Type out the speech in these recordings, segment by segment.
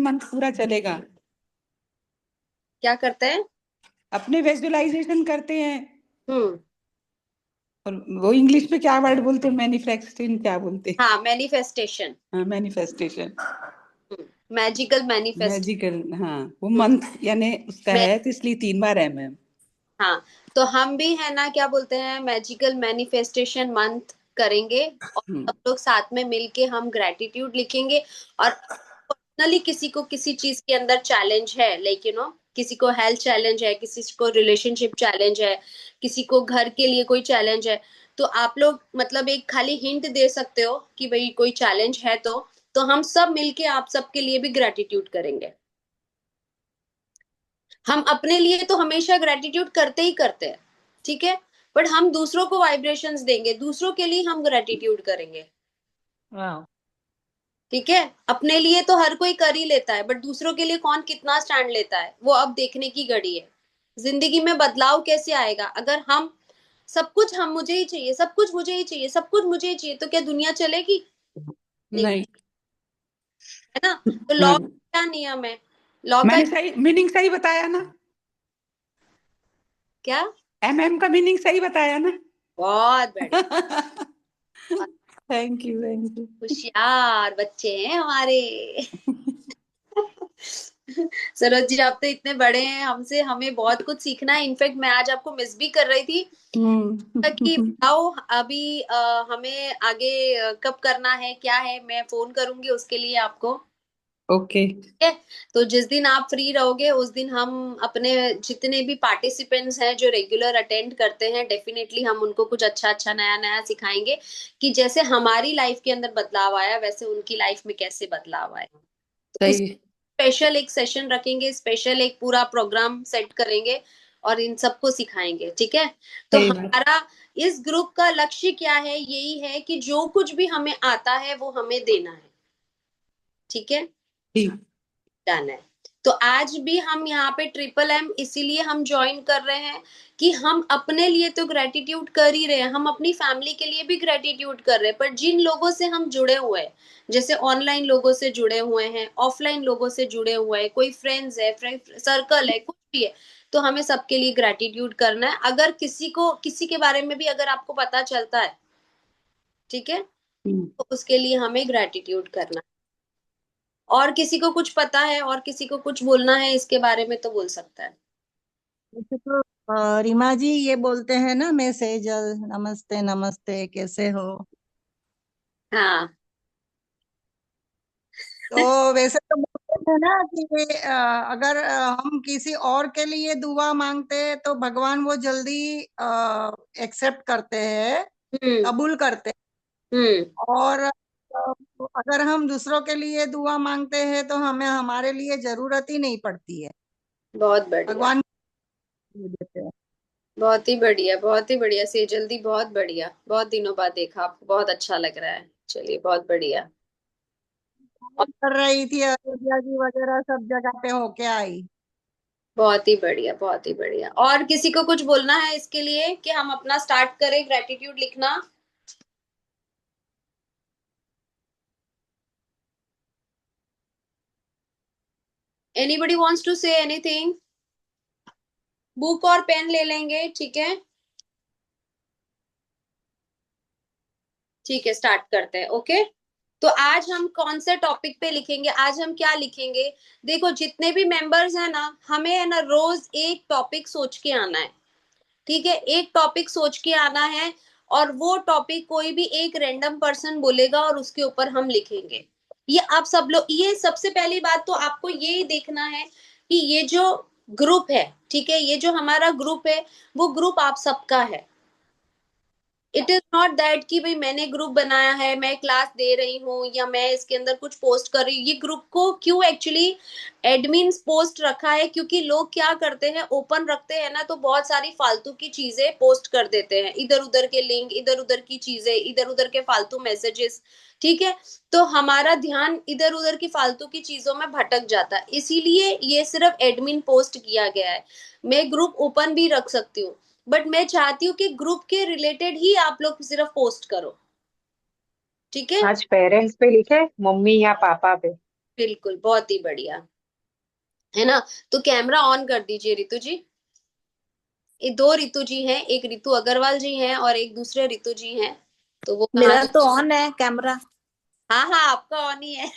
Month पूरा चलेगा। क्या करते हैं? अपने विजुअलाइजेशन करते हैं। हम्म। और वो इंग्लिश में क्या वर्ड बोलते हैं, मैनिफेस्टेशन क्या बोलते हैं? हाँ, मैनिफेस्टेशन। हाँ, मैनिफेस्टेशन। Magical manifest. मैजिकल, हाँ, वो मंथ यानी उसका मैं है, तो इसलिए 3 बार है मैम। हाँ, तो हम भी है ना, क्या बोलते हैं, मैजिकल मैनिफेस्टेशन मंथ करेंगे। और हम्म। सब लोग साथ में मिलके हम ग्रेटिट्यूड लिखेंगे। और पर्सनली किसी को किसी चीज के अंदर चैलेंज है, लाइक किसी को हेल्थ चैलेंज है, किसी को रिलेशनशिप चैलेंज है, किसी को घर के लिए कोई चैलेंज है, तो आप लोग मतलब एक खाली हिंट दे सकते हो कि भाई कोई चैलेंज है, तो हम सब मिलके आप सबके लिए भी ग्रेटिट्यूड करेंगे। हम अपने लिए तो हमेशा ग्रेटिट्यूड करते ही करते हैं, ठीक है, बट हम दूसरों को वाइब्रेशंस देंगे, दूसरों के लिए हम ग्रेटिट्यूड करेंगे। वाह। ठीक है, अपने लिए तो हर कोई कर ही लेता है, बट दूसरों के लिए कौन कितना स्टैंड लेता है, वो अब देखने की घड़ी है। जिंदगी में बदलाव कैसे आएगा अगर हम सब कुछ हम मुझे ही चाहिए, सब कुछ मुझे ही चाहिए, सब कुछ मुझे ही चाहिए, तो क्या दुनिया चलेगी? नहीं, नहीं। है ना। तो लॉ हाँ, का क्या नियम है? लॉ का मैंने सही मीनिंग सही बताया ना? क्या? MM का मीनिंग सही बताया ना? बहुत बढ़िया। Thank you, thank you. होशियार बच्चे हैं हमारे। सरोज जी, आप तो इतने बड़े हैं हमसे, हमें बहुत कुछ सीखना है। इनफैक्ट मैं आज आपको मिस भी कर रही थी कि हम्म। बताओ अभी हमें आगे कब करना है, क्या है, मैं फोन करूंगी उसके लिए आपको। ओके। ठीक है, तो जिस दिन आप फ्री रहोगे उस दिन हम अपने जितने भी पार्टिसिपेंट्स हैं जो रेगुलर अटेंड करते हैं, डेफिनेटली हम उनको कुछ अच्छा अच्छा नया नया सिखाएंगे कि जैसे हमारी लाइफ के अंदर बदलाव आया वैसे उनकी लाइफ में कैसे बदलाव आए। तो सही। स्पेशल एक सेशन रखेंगे, स्पेशल एक पूरा प्रोग्राम सेट करेंगे और इन सबको सिखाएंगे, ठीक है। तो सही बात। हमारा इस ग्रुप का लक्ष्य क्या है, यही है कि जो कुछ भी हमें आता है वो हमें देना है, ठीक है, ठीक। डन है। तो आज भी हम यहाँ पे ट्रिपल M इसीलिए हम ज्वाइन कर रहे हैं कि हम अपने लिए तो ग्रेटिट्यूड कर ही रहे हैं, हम अपनी फैमिली के लिए भी ग्रेटिट्यूड कर रहे हैं, पर जिन लोगों से हम जुड़े हुए हैं, जैसे ऑनलाइन लोगों से जुड़े हुए हैं, ऑफलाइन लोगों से जुड़े हुए हैं, कोई फ्रेंड्स है, फ्रेंड सर्कल है, कुछ भी है, तो हमें सबके लिए ग्रेटिट्यूड करना है। अगर किसी को किसी के बारे में भी अगर आपको पता चलता है, ठीक है, तो उसके लिए हमें ग्रेटिट्यूड करना है। और किसी को कुछ पता है और किसी को कुछ बोलना है इसके बारे में तो बोल सकता है। वैसे तो रीमा जी ये बोलते हैं ना, मैसेजल नमस्ते नमस्ते कैसे हो। हाँ। तो वैसे तो बोलते हैं ना कि अगर हम किसी और के लिए दुआ मांगते हैं तो भगवान वो जल्दी एक्सेप्ट करते हैं, हम्म। कबूल करते हैं। हम्म। और अगर हम दूसरों के लिए दुआ मांगते हैं तो हमें हमारे लिए जरूरत ही नहीं पड़ती है, बहुत बढ़िया। भगवान दे देते हैं। बहुत ही बढ़िया, बहुत ही बढ़िया से जल्दी, बहुत बढ़िया, बहुत दिनों बाद देखा आपको, बहुत अच्छा लग रहा है। चलिए, बहुत बढ़िया। और कर रही थी, अयोध्या जी वगैरह सब जगह पे होके आई। बहुत ही बढ़िया, बहुत ही बढ़िया। और किसी को कुछ बोलना है इसके लिए कि हम अपना स्टार्ट करें ग्रेटिट्यूड लिखना? Anybody wants to say anything? Book और पेन ले लेंगे, ठीक है। ठीक है, स्टार्ट करते हैं, ओके। तो आज हम कौन से टॉपिक पे लिखेंगे, आज हम क्या लिखेंगे? देखो, जितने भी मेंबर्स हैं ना, हमें है ना रोज एक टॉपिक सोच के आना है, ठीक है, एक टॉपिक सोच के आना है। और वो टॉपिक कोई भी एक रैंडम पर्सन बोलेगा और उसके ऊपर हम लिखेंगे। ये आप सब लोग, ये सबसे पहली बात तो आपको ये देखना है कि ये जो ग्रुप है, ठीक है, ये जो हमारा ग्रुप है, वो ग्रुप आप सबका है। इट इज नॉट दैट कि भाई मैंने ग्रुप बनाया है, मैं क्लास दे रही हूँ या मैं इसके अंदर कुछ पोस्ट कर रही हूँ। ये ग्रुप को क्यों एक्चुअली एडमिन पोस्ट रखा है, क्योंकि लोग क्या करते हैं, ओपन रखते हैं ना तो बहुत सारी फालतू की चीजें पोस्ट कर देते हैं, इधर उधर के लिंक, इधर उधर की चीजें, इधर उधर के फालतू मैसेजेस, ठीक है। तो हमारा ध्यान इधर उधर की फालतू की चीजों में भटक जाता है, इसीलिए ये सिर्फ एडमिन पोस्ट किया गया है। मैं ग्रुप ओपन भी रख सकती हूँ, बट मैं चाहती हूँ कि ग्रुप के रिलेटेड ही आप लोग सिर्फ पोस्ट करो, ठीक है। आज पेरेंट्स पे लिखे, मम्मी या पापा पे? बिल्कुल, बहुत ही बढ़िया, है ना। तो कैमरा ऑन कर दीजिए रितु जी। ये दो रितु जी हैं, एक रितु अग्रवाल जी हैं और एक दूसरे रितु जी हैं। तो वो कहाँ मेरा गए? तो ऑन है कैमरा। हाँ हाँ, आपका ऑन ही है।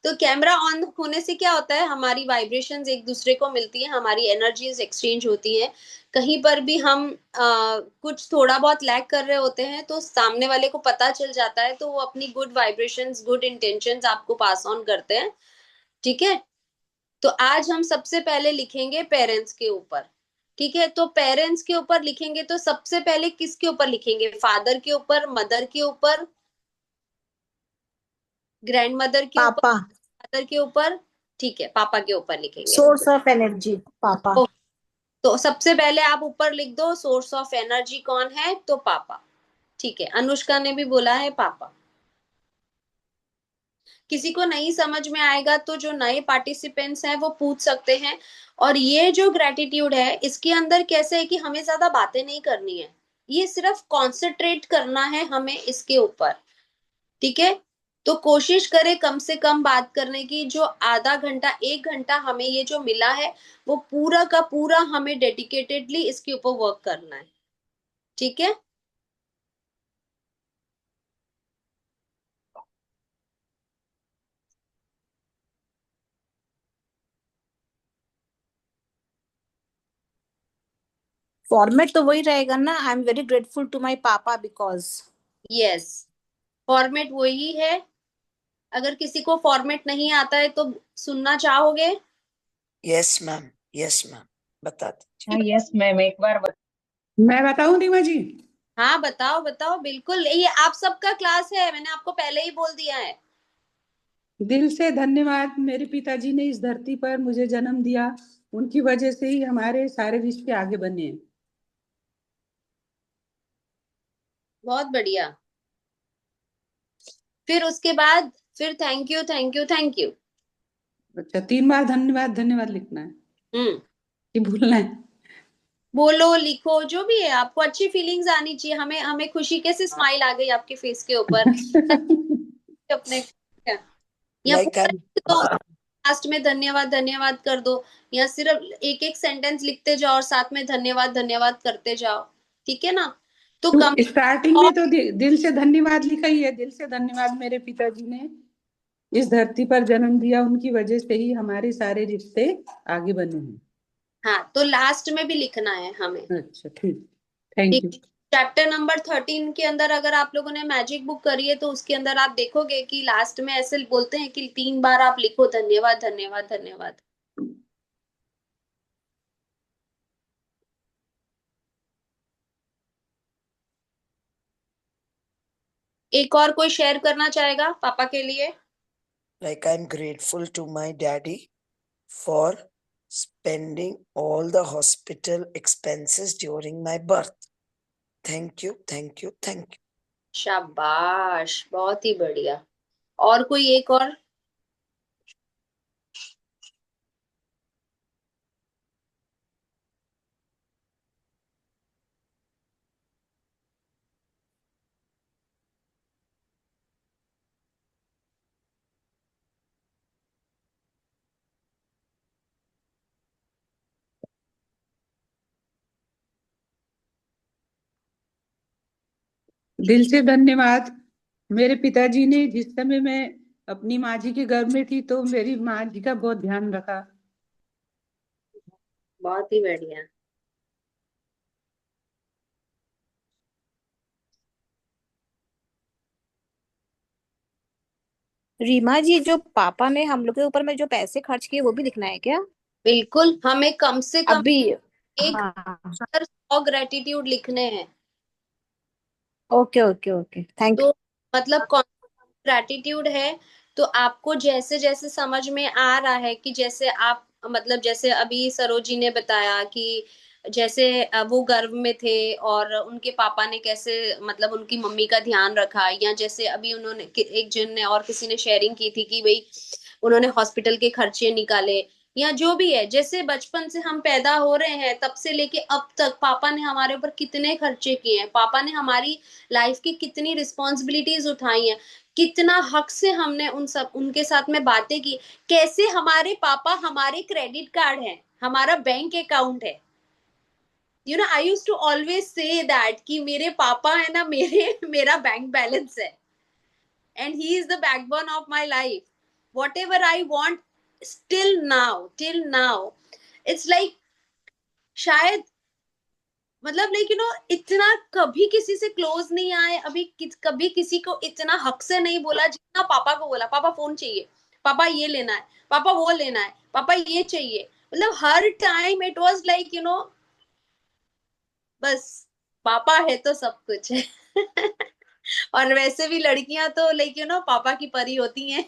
तो कैमरा ऑन होने से क्या होता है, हमारी वाइब्रेशंस एक दूसरे को मिलती है, हमारी एनर्जीज एक्सचेंज होती है। कहीं पर भी हम कुछ थोड़ा बहुत लैग कर रहे होते हैं तो सामने वाले को पता चल जाता है, तो वो अपनी गुड वाइब्रेशंस, गुड इंटेंशंस आपको पास ऑन करते हैं। ठीक है। तो आज हम सबसे पहले लिखेंगे पेरेंट्स के ऊपर। ठीक है, तो पेरेंट्स के ऊपर लिखेंगे तो सबसे पहले किसके ऊपर लिखेंगे? फादर के ऊपर, मदर के ऊपर, ग्रैंड मदर के ऊपर, पापा। फादर के ऊपर? ठीक है, पापा के ऊपर लिखेंगे। सोर्स ऑफ एनर्जी पापा। ओ, तो सबसे पहले आप ऊपर लिख दो, सोर्स ऑफ एनर्जी कौन है? तो पापा। ठीक है, अनुष्का ने भी बोला है पापा। किसी को नहीं समझ में आएगा तो जो नए पार्टिसिपेंट्स हैं वो पूछ सकते हैं। और ये जो ग्रेटिट्यूड है, इसके अंदर कैसे है कि हमें ज्यादा बातें नहीं करनी है, ये सिर्फ कॉन्सेंट्रेट करना है हमें इसके ऊपर। ठीक है। तो कोशिश करें कम से कम बात करने की। जो आधा घंटा, एक घंटा हमें ये जो मिला है, वो पूरा का पूरा हमें डेडिकेटेडली इसके ऊपर वर्क करना है। ठीक है। फॉर्मेट तो वही रहेगा ना, I am very grateful to my पापा बिकॉज। यस, फॉर्मेट वही है। अगर किसी को फॉर्मेट नहीं आता है तो सुनना चाहोगे? यस मैम, यस मैम, बता दीजिए। हाँ यस मैम, एक बार मैं बताऊं रीमा जी? हाँ बताओ बताओ, बिल्कुल, ये आप सबका क्लास है, मैंने आपको पहले ही बोल दिया है। दिल से धन्यवाद, मेरे पिताजी ने इस धरती पर मुझे जन्म दिया, उनकी वजह से ही हमारे सारे रिश्ते आगे बने हैं। बहुत बढ़िया। फिर उसके बाद फिर thank you, thank you, thank you. अच्छा, 3 बार धन्यवाद धन्यवाद लिखना है हम्म। कि भूलना है? बोलो, लिखो, जो भी है, आपको अच्छी फीलिंग्स आनी चाहिए। हमें हमें खुशी, कैसे स्माइल आ गई आपके फेस के ऊपर अपने, या लाइक पूरा आई लिख दो, लास्ट में धन्यवाद धन्यवाद कर दो, या सिर्फ एक एक सेंटेंस लिखते जाओ और साथ में धन्यवाद धन्यवाद करते जाओ। ठीक है ना। तो तो कम स्टार्टिंग और में तो दिल से धन्यवाद लिखा ही है। दिल से धन्यवाद, मेरे पिताजी ने इस धरती पर जन्म दिया, उनकी वजह से ही हमारे सारे रिश्ते आगे बने हैं। हाँ, तो लास्ट में भी लिखना है हमें। अच्छा ठीक, थैंक यू। ठीक। चैप्टर नंबर 13 के अंदर अगर आप लोगों ने मैजिक बुक करी है तो उसके अंदर आप देखोगे कि लास्ट में ऐसे बोलते हैं कि 3 बार आप लिखो धन्यवाद धन्यवाद धन्यवाद। एक और कोई शेयर करना चाहेगा पापा के लिए? like I'm grateful to my daddy for spending all the hospital expenses during my birth. Thank you, thank you, thank you. शाबाश, बहुत ही बढ़िया। और कोई एक और? दिल से धन्यवाद, मेरे पिताजी ने जिस समय मैं अपनी माँ जी के गर्भ में थी तो मेरी माँ जी का बहुत ध्यान रखा। बहुत ही बढ़िया। रीमा जी, जो पापा ने हम लोग के ऊपर में जो पैसे खर्च किए वो भी लिखना है क्या? बिल्कुल, हमें कम से कम अभी? एक हाँ। 100 ग्रेटिट्यूड लिखने हैं। ओके ओके ओके, थैंक तो मतलब कौन ग्रैटिट्यूड है, तो आपको जैसे जैसे समझ में आ रहा है कि जैसे आप, मतलब जैसे अभी सरोजी ने बताया कि जैसे वो गर्भ में थे और उनके पापा ने कैसे, मतलब उनकी मम्मी का ध्यान रखा, या जैसे अभी उन्होंने एक जन ने और किसी ने शेयरिंग की थी कि भाई उन्होंने हॉस्पिटल के खर्चे निकाले, या जो भी है, जैसे बचपन से हम पैदा हो रहे हैं तब से लेके अब तक पापा ने हमारे ऊपर कितने खर्चे किए हैं, पापा ने हमारी लाइफ की कितनी रिस्पॉन्सिबिलिटीज उठाई हैं। कितना हक से हमने उनके साथ में बातें की, कैसे हमारे पापा हमारे क्रेडिट कार्ड है, हमारा बैंक अकाउंट है। I use to always say that कि मेरे पापा है ना, मेरा बैंक बैलेंस है, and he is the backbone of my life. Whatever I want, till now it's like, शायद मतलब इतना कभी किसी से क्लोज नहीं आए, कभी किसी को इतना हक से नहीं बोला जितना पापा को बोला। पापा फोन चाहिए, पापा ये लेना है, पापा वो लेना है, पापा ये चाहिए। मतलब हर टाइम इट वाज लाइक बस पापा है तो सब कुछ है। और वैसे भी लड़कियां तो लाइक पापा की परी होती हैं।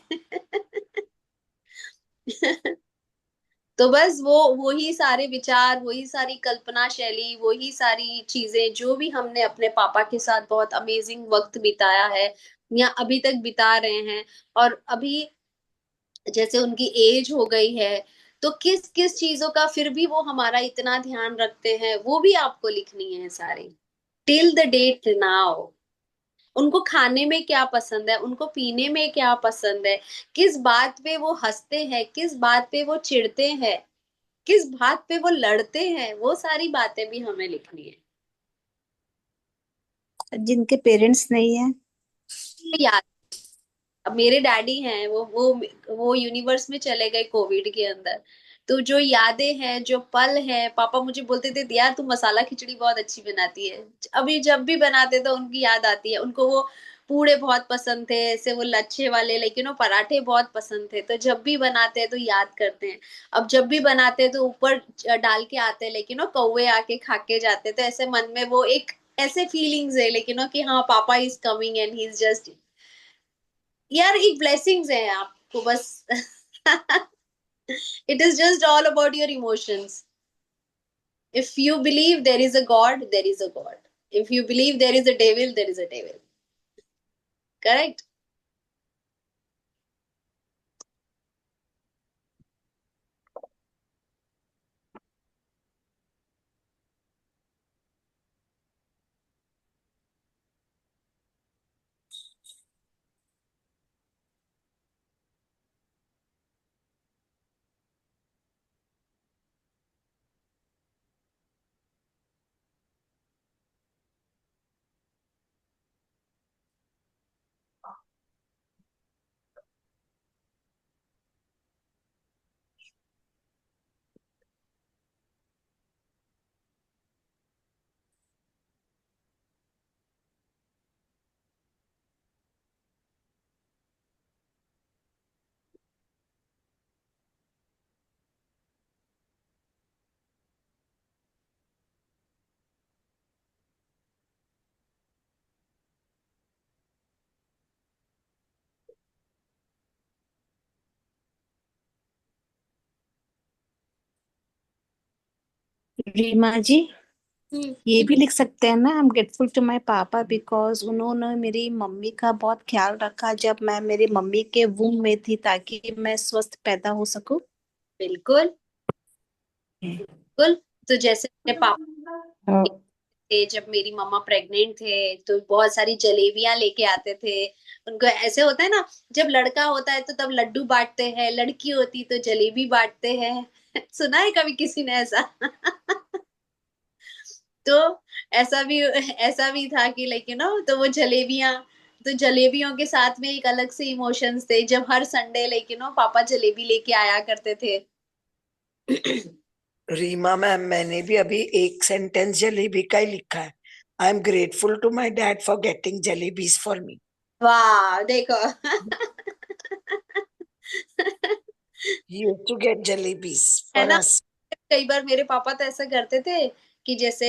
तो बस वो वही सारे विचार, वही सारी कल्पना शैली, वही सारी चीजें जो भी हमने अपने पापा के साथ बहुत अमेजिंग वक्त बिताया है या अभी तक बिता रहे हैं, और अभी जैसे उनकी एज हो गई है, तो किस किस चीजों का फिर भी वो हमारा इतना ध्यान रखते हैं, वो भी आपको लिखनी है सारी, टिल द डेट नाउ। उनको खाने में क्या पसंद है, उनको पीने में क्या पसंद है, किस बात पे वो हंसते हैं, किस बात पे वो चिढ़ते हैं, किस बात पे वो लड़ते हैं, वो सारी बातें भी हमें लिखनी है। जिनके पेरेंट्स नहीं है। याद, अब मेरे डैडी हैं, वो यूनिवर्स में चले गए कोविड के अंदर। तो जो यादें हैं, जो पल हैं, पापा मुझे बोलते थे यार तू मसाला खिचड़ी बहुत अच्छी बनाती है। अभी जब भी बनाते तो उनकी याद आती है। उनको वो पूड़े बहुत पसंद थे, ऐसे वो लच्छे वाले, लेकिन वो पराठे बहुत पसंद थे, तो जब भी बनाते हैं तो याद करते हैं। अब जब भी बनाते हैं तो ऊपर डाल के आते हैं, लेकिन वो कौवे आके खा के जाते, तो ऐसे मन में वो एक ऐसे फीलिंग्स है, लेकिन कि हाँ papa is coming and he is just, यार एक ब्लेसिंग्स है आपको बस। It is just all about your emotions. If you believe there is a god, there is a god. If you believe there is a devil, there is a devil. Correct. Reema ji, hmm. ये भी लिख सकते हैं ना, I am grateful to my पापा because उन्होंने मेरी mummy का बहुत ख्याल रखा जब मैं मेरी मम्मी के वूम में थी, ताकि मैं स्वस्थ पैदा हो सकूं। बिल्कुल बिल्कुल। तो जैसे मेरे पापा थे, जब मेरी मम्मा प्रेग्नेंट थे तो बहुत सारी जलेबियां लेके आते थे। उनको ऐसे होता है ना, जब लड़का होता है तो तब लड्डू बांटते हैं, लड़की होती तो जलेबी बांटते हैं। सुना है कभी किसी ने ऐसा? तो ऐसा भी था कि तो वो जलेबियां, तो जलेबियों के साथ में एक अलग से इमोशंस थे, जब हर संडे पापा जलेबी लेके आया करते थे। रीमा मैम, मैंने भी अभी एक सेंटेंस जलेबी का ही लिखा है। I am grateful to my dad for getting jalebis for me. वाह देखो। He used to get jalebis है for ना, us. कई बार मेरे पापा तो ऐसा करते थे कि जैसे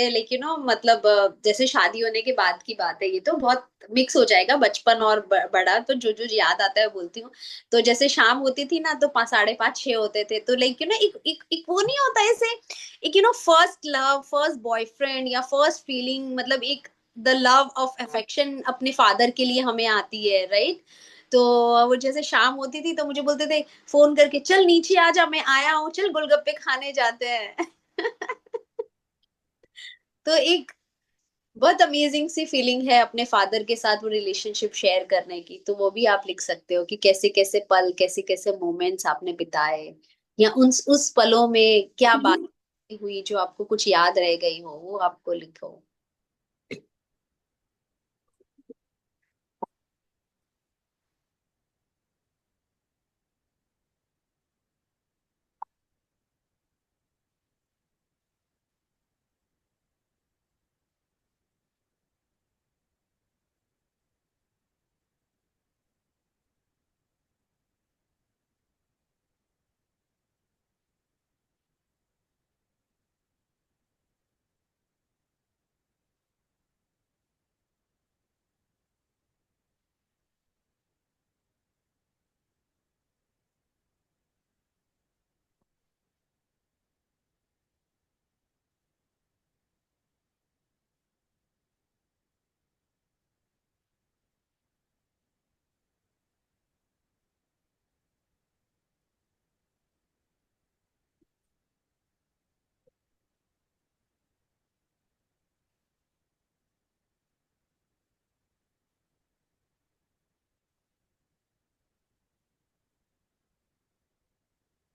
मतलब जैसे शादी होने के बाद की बात है, ये तो बहुत मिक्स हो जाएगा बचपन और बड़ा, तो जो जो याद आता है बोलती हूँ। तो जैसे शाम होती थी ना, तो 5, 5:30, 6 होते थे, तो एक वो नहीं होता ऐसे, एक फर्स्ट लव, फर्स्ट बॉयफ्रेंड या फर्स्ट फीलिंग, मतलब एक द लव ऑफ अफेक्शन अपने फादर के लिए हमें आती है, राइट? तो वो जैसे शाम होती थी तो मुझे बोलते थे फोन करके, चल नीचे आ जा, मैं आया हूँ, चल गोलगप्पे खाने जाते हैं। तो एक बहुत अमेजिंग सी फीलिंग है अपने फादर के साथ वो रिलेशनशिप शेयर करने की। तो वो भी आप लिख सकते हो कि कैसे कैसे पल, कैसे कैसे मोमेंट्स आपने बिताए, या उस पलों में क्या बात हुई जो आपको कुछ याद रह गई हो, वो आपको लिखो।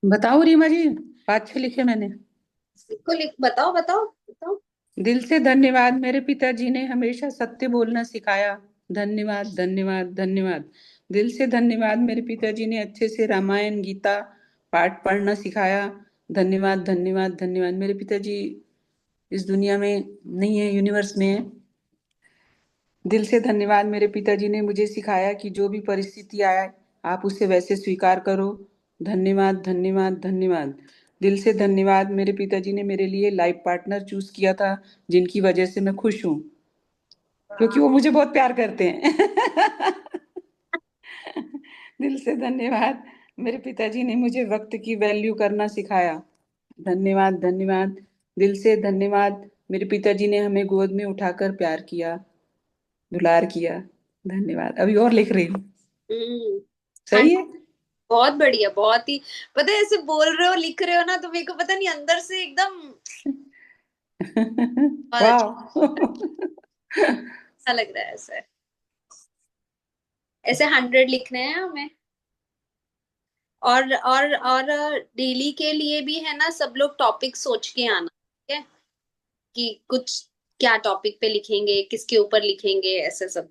बताओ रीमा जी, 5-6 लिखे मैंने। लिखो, बताओ बताओ बताओ। दिल से धन्यवाद, मेरे पिताजी ने हमेशा सत्य बोलना सिखाया। धन्यवाद धन्यवाद धन्यवाद। दिल से धन्यवाद, मेरे पिताजी ने अच्छे से रामायण गीता पाठ पढ़ना सिखाया। धन्यवाद धन्यवाद धन्यवाद। मेरे पिताजी इस दुनिया में नहीं है, यूनिवर्स में है। दिल से धन्यवाद, मेरे पिताजी ने मुझे सिखाया कि जो भी परिस्थिति आए आप उसे वैसे स्वीकार करो। धन्यवाद धन्यवाद धन्यवाद। दिल से धन्यवाद, मेरे पिताजी ने मेरे लिए लाइफ पार्टनर चूज किया था, जिनकी वजह से मैं खुश हूँ, क्योंकि वो मुझे बहुत प्यार करते हैं। दिल से धन्यवाद, मेरे पिताजी ने मुझे वक्त की वैल्यू करना सिखाया। धन्यवाद धन्यवाद। दिल से धन्यवाद, मेरे पिताजी ने हमें गोद में उठाकर प्यार किया, दुलार किया। धन्यवाद। अभी और लिख रही हूँ। हम्म। हाँ, सही है। बहुत बढ़िया, बहुत ही। पता है ऐसे बोल रहे हो, लिख रहे हो ना, तो मेरे को पता नहीं अंदर से एकदम बहुत वाह। अच्छा लग रहा है ऐसे। ऐसे 100 लिखने हैं हमें। और डेली के लिए भी है ना, सब लोग टॉपिक सोच के आना, ठीक है? कि कुछ क्या टॉपिक पे लिखेंगे, किसके ऊपर लिखेंगे, ऐसे सब।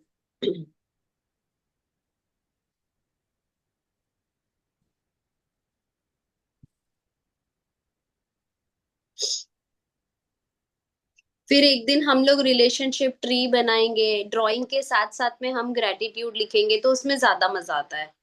फिर एक दिन हम लोग रिलेशनशिप ट्री बनाएंगे, ड्राइंग के साथ साथ में हम ग्रेटिट्यूड लिखेंगे, तो उसमें ज्यादा मजा आता है।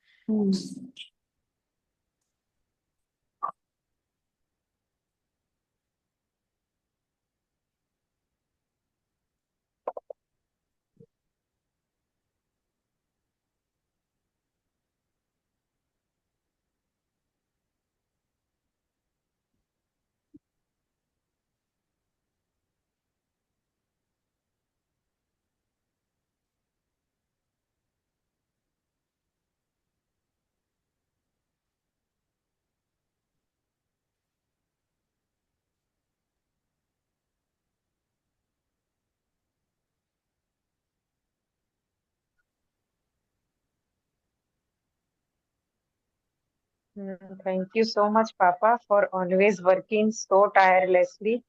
Thank you so much, Papa, for always working so tirelessly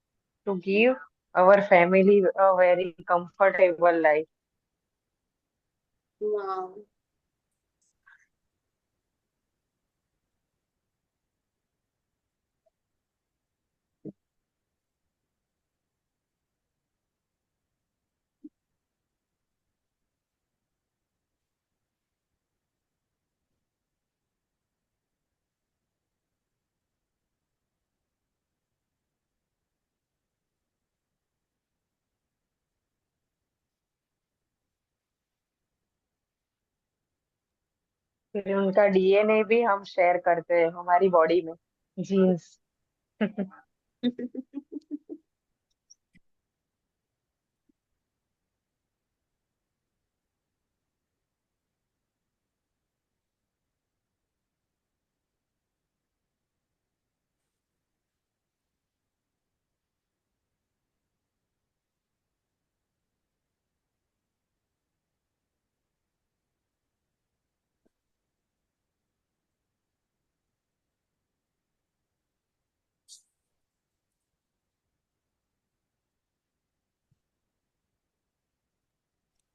to give our family a very comfortable life. वाह। फिर उनका डीएनए भी हम शेयर करते हैं हमारी बॉडी में, जीन्स।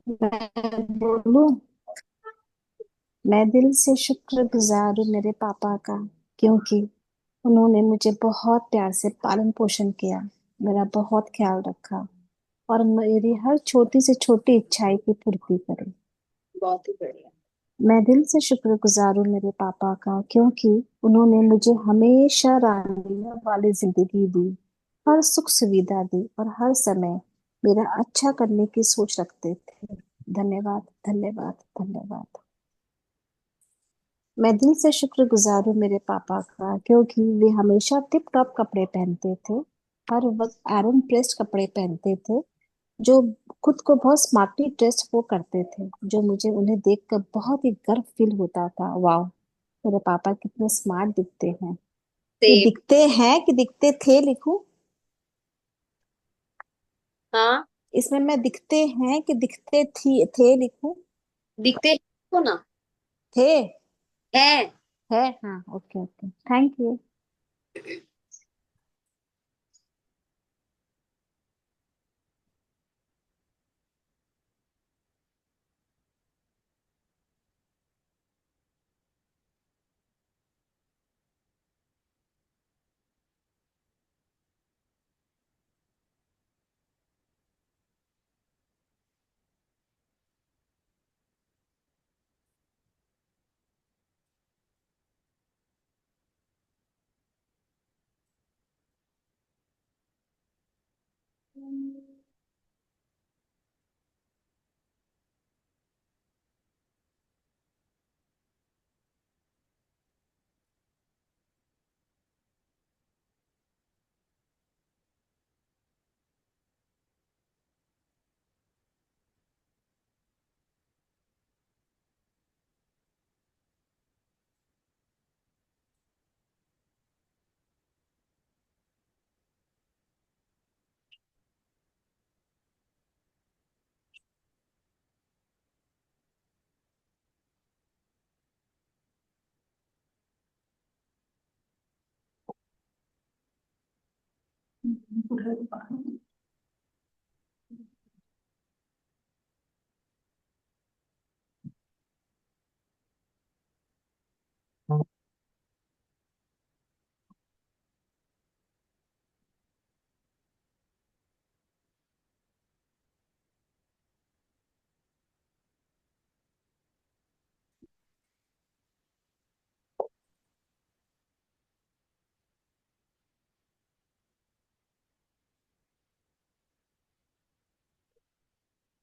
मैं बोलूं, मैं दिल से शुक्रगुजार हूँ मेरे पापा का, क्योंकि उन्होंने मुझे बहुत प्यार से पालन पोषण किया, मेरा बहुत ख्याल रखा और मेरी हर छोटी से छोटी इच्छाएं की पूर्ति करे। बहुत ही बढ़िया। मैं दिल से शुक्रगुजार हूँ मेरे पापा का, क्योंकि उन्होंने मुझे हमेशा रानी वाली जिंदगी दी, हर सुख सुविधा दी और हर समय मेरा अच्छा करने की सोच रखते थे। धन्यवाद, धन्यवाद, धन्यवाद। मैं दिल से शुक्रगुजार हूँ मेरे पापा का, क्योंकि वे हमेशा टिप टॉप कपड़े पहनते थे, हर वक्त आयरन प्रेस्ड कपड़े पहनते थे, जो खुद को बहुत स्मार्टली ड्रेस वो करते थे, जो मुझे उन्हें देखकर बहुत ही गर्व फील होता था। वाह, मेरे पापा कितने स्मार्ट दिखते हैं। ये सेम। दिखते हैं कि दिखते थे लिखूं? हाँ, इसमें मैं दिखते हैं कि दिखते थी थे लिखूं? दिखते हो ना। थे है। है, हाँ, ओके ओके, थैंक यू।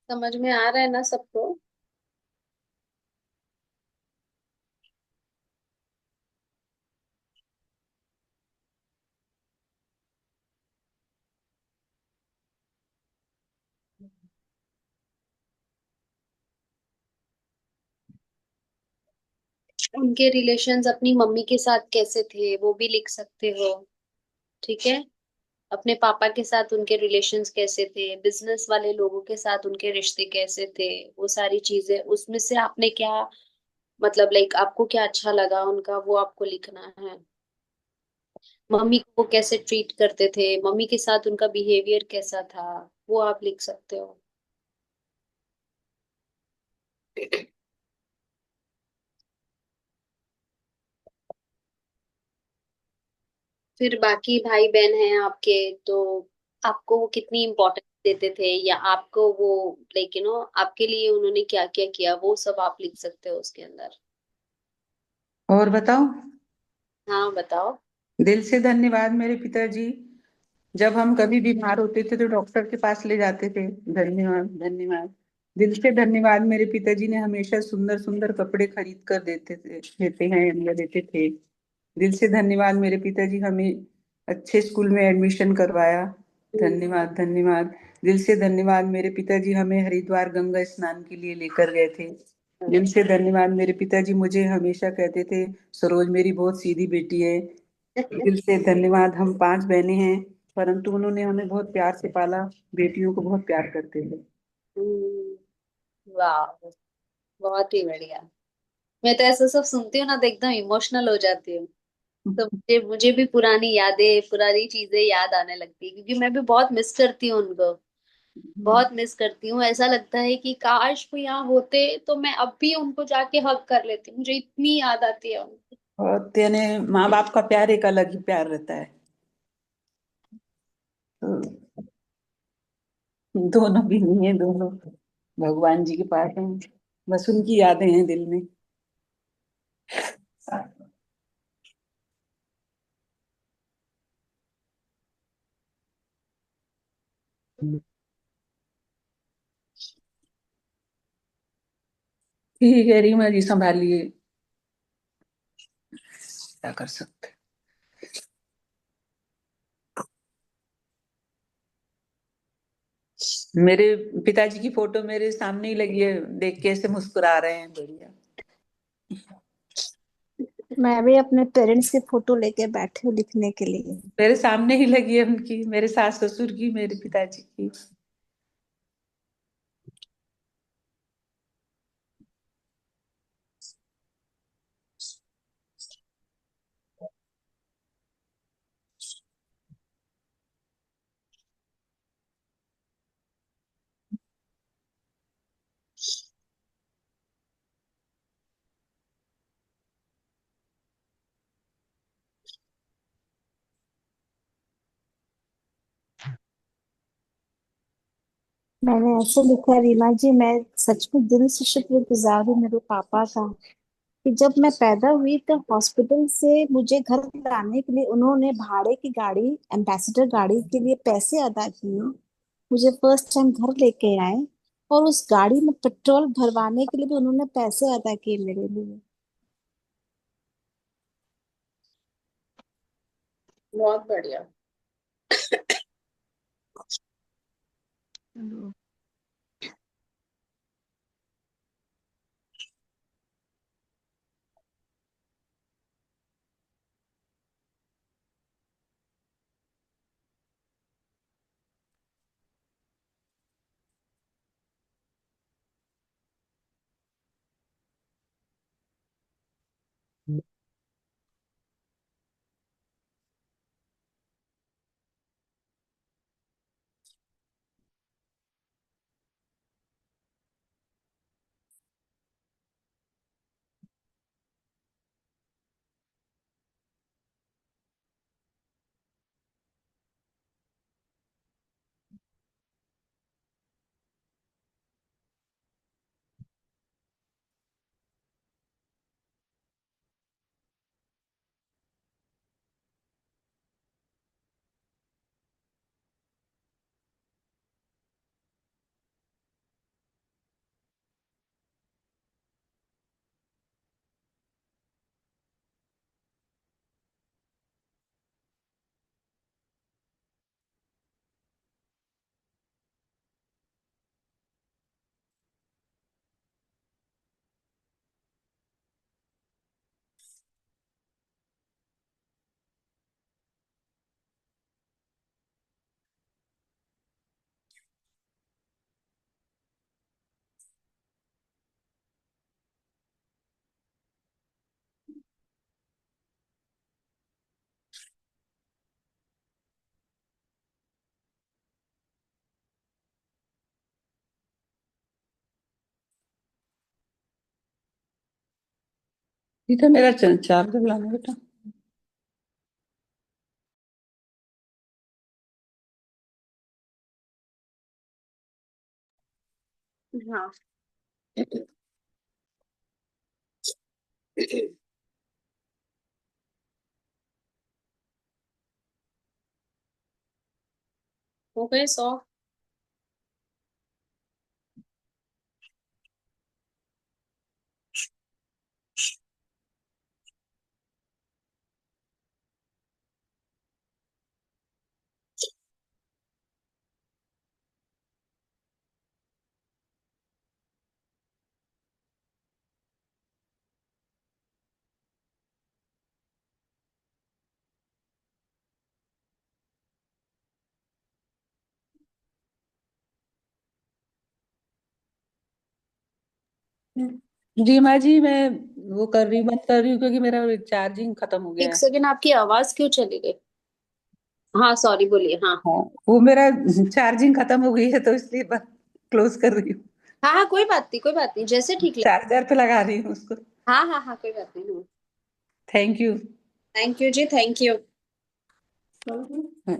समझ में आ रहा है ना सबको? उनके रिलेशंस अपनी मम्मी के साथ कैसे थे वो भी लिख सकते हो। ठीक है। अपने पापा के साथ उनके रिलेशंस कैसे थे, बिजनेस वाले लोगों के साथ उनके रिश्ते कैसे थे, वो सारी चीजें उसमें से आपने क्या, मतलब लाइक आपको क्या अच्छा लगा उनका, वो आपको लिखना है। मम्मी को वो कैसे ट्रीट करते थे, मम्मी के साथ उनका बिहेवियर कैसा था, वो आप लिख सकते हो। फिर बाकी भाई बहन हैं आपके, तो आपको वो कितनी इम्पोर्टेंस देते थे, या आपको वो लाइक आपके लिए उन्होंने क्या क्या किया, वो सब आप लिख सकते हो उसके अंदर। और बताओ। हाँ बताओ। दिल से धन्यवाद मेरे पिताजी, जब हम कभी बीमार होते थे तो डॉक्टर के पास ले जाते थे। धन्यवाद, धन्यवाद। दिल से धन्यवाद मेरे पिताजी ने हमेशा सुंदर सुंदर कपड़े खरीद कर देते हैं या देते थे। दिल से धन्यवाद मेरे पिताजी हमें अच्छे स्कूल में एडमिशन करवाया। धन्यवाद, धन्यवाद। दिल से धन्यवाद मेरे पिताजी हमें हरिद्वार गंगा स्नान के लिए लेकर गए थे। दिल से धन्यवाद मेरे पिताजी मुझे हमेशा कहते थे, सरोज मेरी बहुत सीधी बेटी है। दिल से धन्यवाद। हम 5 बहनें हैं, परंतु उन्होंने हमें बहुत प्यार से पाला, बेटियों को बहुत प्यार करते थे। वाह, बहुत ही बढ़िया। मैं तो ऐसा सब सुनती हूँ ना तो एकदम इमोशनल हो जाती हूँ। तो मुझे मुझे भी पुरानी यादें, पुरानी चीजें याद आने लगती है, क्योंकि मैं भी बहुत मिस करती हूँ उनको। बहुत मिस करती हूँ। ऐसा लगता है कि काश वो यहाँ होते तो मैं अब भी उनको जाके हक कर लेती। मुझे इतनी याद आती है उनकी। और यानी माँ बाप का प्यार एक अलग ही प्यार रहता है। तो दोनों भी नहीं है, दोनों भगवान जी के पास हैं, बस उनकी यादें हैं दिल में। ठीक है रीमा जी, संभालिए, क्या कर सकते। मेरे पिताजी की फोटो मेरे सामने ही लगी है, देख के ऐसे मुस्कुरा रहे हैं, बढ़िया। मैं भी अपने पेरेंट्स की फोटो लेके बैठी हूँ लिखने के लिए। मेरे सामने ही लगी है उनकी, मेरे सास ससुर की, मेरे पिताजी की। मैंने ऐसे लिखा, रीमा जी, मैं सच में दिल से शुक्रगुजार हूँ मेरे पापा का कि जब मैं पैदा हुई तो हॉस्पिटल से मुझे घर लाने के लिए उन्होंने भाड़े की गाड़ी, एम्बेसडर गाड़ी के लिए पैसे अदा किए। मुझे फर्स्ट टाइम घर लेके आए और उस गाड़ी में पेट्रोल भरवाने के लिए भी उन्होंने पैसे अदा किए मेरे लिए। बहुत बढ़िया। ठीक है, मेरा चार्जर लाना बेटा। हाँ। हो गए 100। रीमा जी, मैं वो कर रही, बंद कर रही हूँ क्योंकि मेरा चार्जिंग खत्म हो गया एक है। सेकेंड, आपकी आवाज क्यों चली गई? हाँ सॉरी, बोलिए। हाँ हाँ, वो मेरा चार्जिंग खत्म हो गई है तो इसलिए क्लोज कर रही हूँ। हाँ हाँ, कोई बात नहीं, कोई बात नहीं, जैसे ठीक लगे। चार्जर पे लगा रही हूँ उसको। हाँ हाँ हाँ, कोई बात नहीं। Thank you. थैंक यू जी, थैंक यू। हाँ।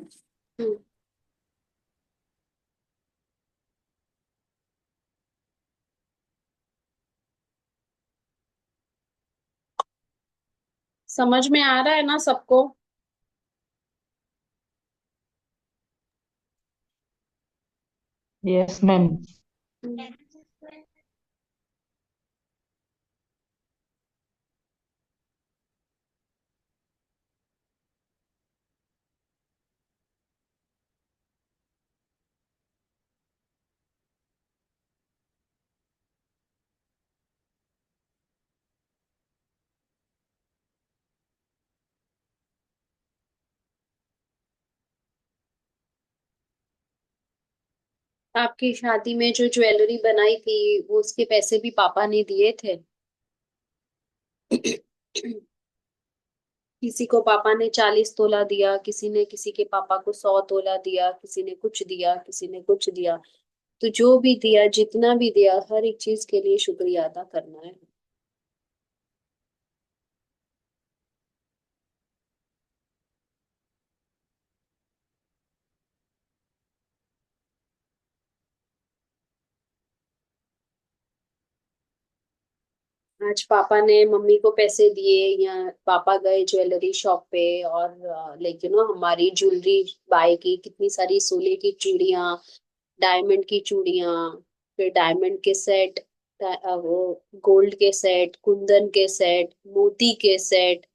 समझ में आ रहा है ना सबको? Yes ma'am. आपकी शादी में जो ज्वेलरी बनाई थी, वो उसके पैसे भी पापा ने दिए थे। किसी को पापा ने 40 तोला दिया, किसी ने किसी के पापा को 100 तोला दिया, किसी ने कुछ दिया, किसी ने कुछ दिया। तो जो भी दिया, जितना भी दिया, हर एक चीज के लिए शुक्रिया अदा करना है। आज पापा ने मम्मी को पैसे दिए, या पापा गए ज्वेलरी शॉप पे और लाइक हमारी ज्वेलरी बाय की, कितनी सारी सोने की चूड़ियां, डायमंड की चूड़ियां, फिर डायमंड के सेट, वो गोल्ड के सेट, कुंदन के सेट, मोती के सेट।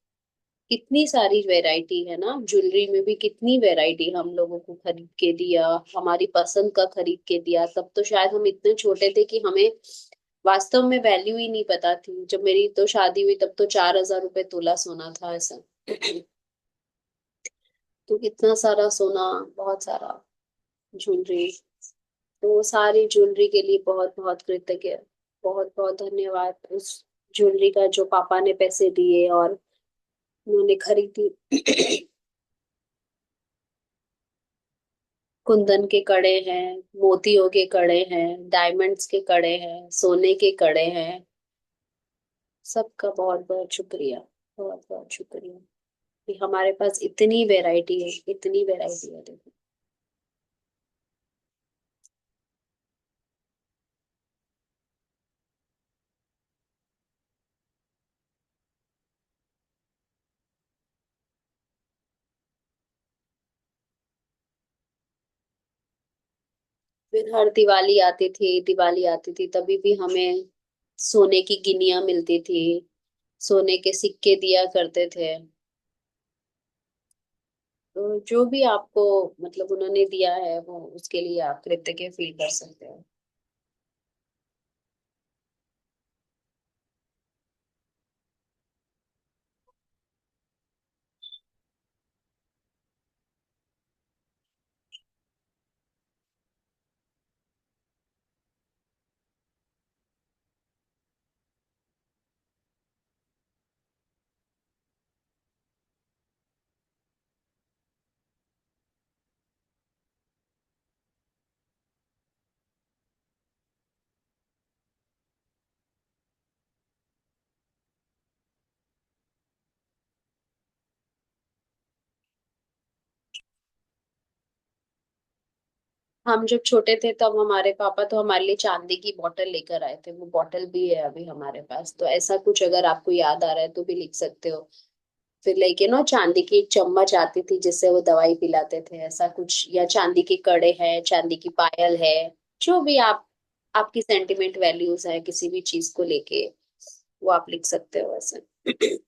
कितनी सारी वैरायटी है ना ज्वेलरी में भी, कितनी वैरायटी हम लोगों को खरीद के दिया, हमारी पसंद का खरीद के दिया। तब तो शायद हम इतने छोटे थे कि हमें वास्तव में वैल्यू ही नहीं पता थी। जब मेरी तो शादी हुई तब तो 4,000 रुपए तोला सोना था ऐसा। तो इतना सारा सोना, बहुत सारा ज्वेलरी। तो सारी ज्वेलरी के लिए बहुत बहुत कृतज्ञ, बहुत बहुत धन्यवाद उस ज्वेलरी का जो पापा ने पैसे दिए और उन्होंने खरीदी। कुंदन के कड़े हैं, मोतियों के कड़े हैं, डायमंड्स के कड़े हैं, सोने के कड़े हैं। सबका बहुत बहुत शुक्रिया, बहुत बहुत शुक्रिया कि हमारे पास इतनी वैरायटी है, इतनी वैरायटी है। देखो, फिर हर दिवाली आती थी तभी भी हमें सोने की गिनिया मिलती थी, सोने के सिक्के दिया करते थे। तो जो भी आपको मतलब उन्होंने दिया है, वो उसके लिए आप कृतज्ञ फील कर सकते हो। हम जब छोटे थे तब हमारे पापा तो हमारे लिए चांदी की बोतल लेकर आए थे, वो बोतल भी है अभी हमारे पास। तो ऐसा कुछ अगर आपको याद आ रहा है तो भी लिख सकते हो। फिर लेके ना चांदी की एक चम्मच आती थी जिससे वो दवाई पिलाते थे, ऐसा कुछ। या चांदी के कड़े हैं, चांदी की पायल है, जो भी आप, आपकी सेंटिमेंट वैल्यूज है किसी भी चीज को लेके, वो आप लिख सकते हो ऐसे।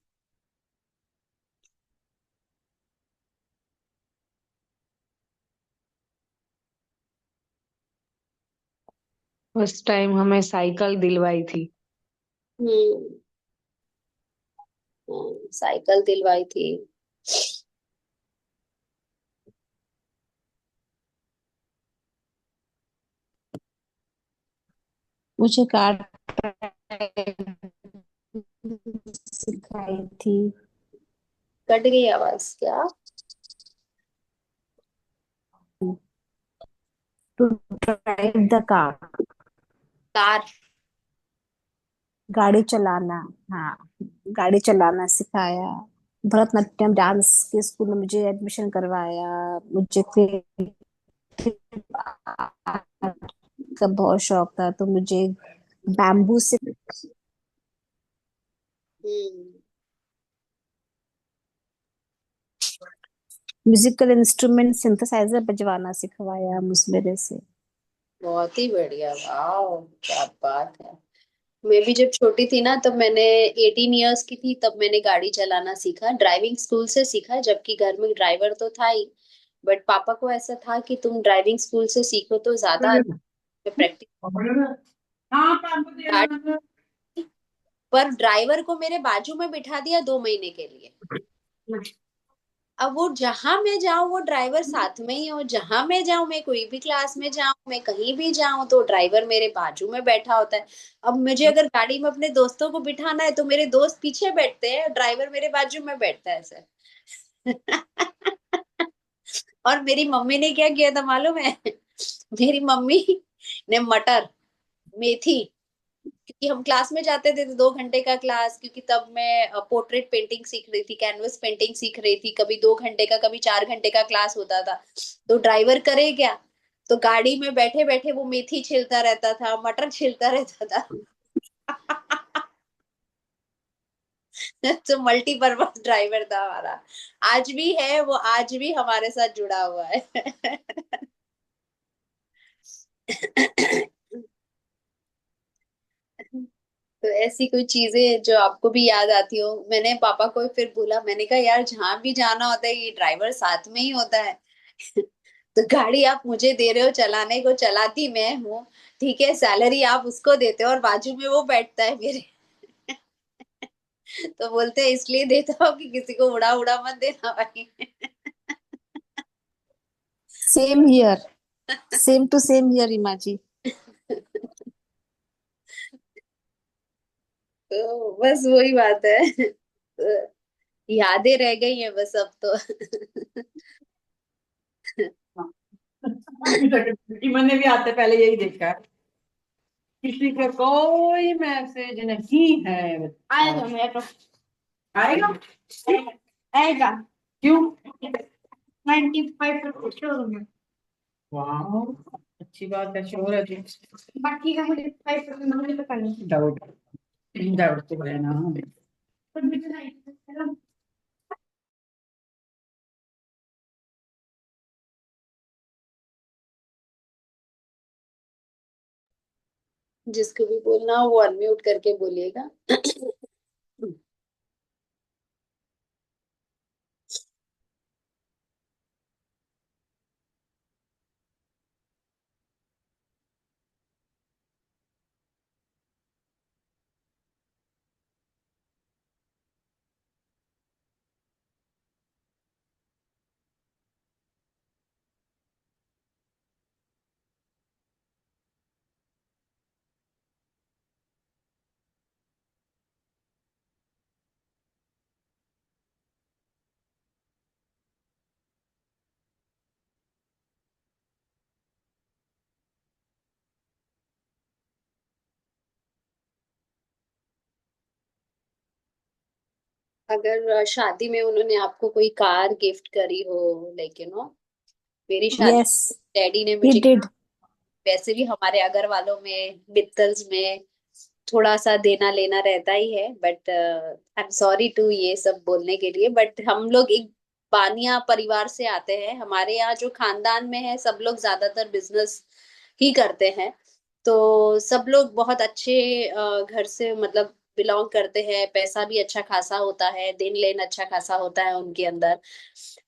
उस टाइम हमें साइकिल दिलवाई थी। हम्म। साइकिल दिलवाई थी। मुझे कार्ड सिखाई थी। कट गई आवाज क्या? To drive the car, car. गाड़ी चलाना। हाँ, गाड़ी चलाना सिखाया। भरतनाट्यम डांस के स्कूल में मुझे एडमिशन करवाया। मुझे क्रिएटिव आर्ट का बहुत शौक था, तो मुझे बैम्बू से हम्म। म्यूजिकल इंस्ट्रूमेंट सिंथेसाइजर बजवाना सिखवाया मुझ मेरे से। बहुत ही बढ़िया, वाह क्या बात है। मैं भी जब छोटी थी ना, तब मैंने 18 इयर्स की थी, तब मैंने गाड़ी चलाना सीखा, ड्राइविंग स्कूल से सीखा, जबकि घर में ड्राइवर तो था ही। बट पापा को ऐसा था कि तुम ड्राइविंग स्कूल से सीखो तो ज्यादा प्रैक्टिस। हाँ पापा दे रहा पर ड्राइवर को मेरे बाजू में बिठा दिया 2 महीने के लिए। अब वो जहां मैं जाऊं वो ड्राइवर साथ में ही हो, जहां मैं जाऊं, मैं कोई भी क्लास में जाऊं, मैं कहीं भी जाऊं, तो ड्राइवर मेरे बाजू में बैठा होता है। अब मुझे अगर गाड़ी में अपने दोस्तों को बिठाना है तो मेरे दोस्त पीछे बैठते हैं, ड्राइवर मेरे बाजू में बैठता है सर। और मेरी मम्मी ने क्या किया था मालूम है? मेरी मम्मी ने मटर, मेथी, क्योंकि हम क्लास में जाते थे तो 2 घंटे का क्लास, क्योंकि तब मैं पोर्ट्रेट पेंटिंग सीख रही थी, कैनवस पेंटिंग सीख रही थी, कभी 2 घंटे का कभी 4 घंटे का क्लास होता था। तो ड्राइवर करे क्या? तो गाड़ी में बैठे बैठे वो मेथी छिलता रहता था, मटर छिलता रहता था। तो मल्टीपर्पज ड्राइवर था हमारा। आज भी है वो, आज भी हमारे साथ जुड़ा हुआ है। तो ऐसी कोई चीजें जो आपको भी याद आती हो। मैंने पापा को फिर बोला, मैंने कहा यार जहां भी जाना होता है ये ड्राइवर साथ में ही होता है। तो गाड़ी आप मुझे दे रहे हो चलाने को, चलाती मैं हूँ, ठीक है, सैलरी आप उसको देते हो और बाजू में वो बैठता है मेरे। तो बोलते हैं इसलिए देता हूँ कि किसी को उड़ा उड़ा मत देना भाई। Same here, same too same here Ima ji. तो बस वही बात है। तो यादें रह गई हैं बस अब तो। मैंने भी आते पहले यही देखा है, किसी का कोई मैसेज नहीं है। आएगा मेरा तो, आएगा? आएगा। क्यों? 95% श्योर हूँ मैं। वाह, अच्छी बात है, श्योर है जी। बाकी का मुझे 5% मुझे पता नहीं। डाउट, डाउट तो है ना। पर मुझे नहीं। जिसको भी बोलना हो वो अनम्यूट करके बोलिएगा। अगर शादी में उन्होंने आपको कोई कार गिफ्ट करी हो, लाइक मेरी शादी, यस, डैडी ने ही मुझे, डिड। वैसे भी हमारे अगर वालों में मित्तल्स में थोड़ा सा देना लेना रहता ही है, but I am sorry to ये सब बोलने के लिए, बट हम लोग एक बानिया परिवार से आते हैं, हमारे यहाँ जो खानदान में है सब लोग ज्यादातर बिजनेस ही करते हैं। तो सब लोग बहुत अच्छे घर से मतलब बिलोंग करते हैं, पैसा भी अच्छा खासा होता है, देन लेन अच्छा खासा होता है उनके अंदर।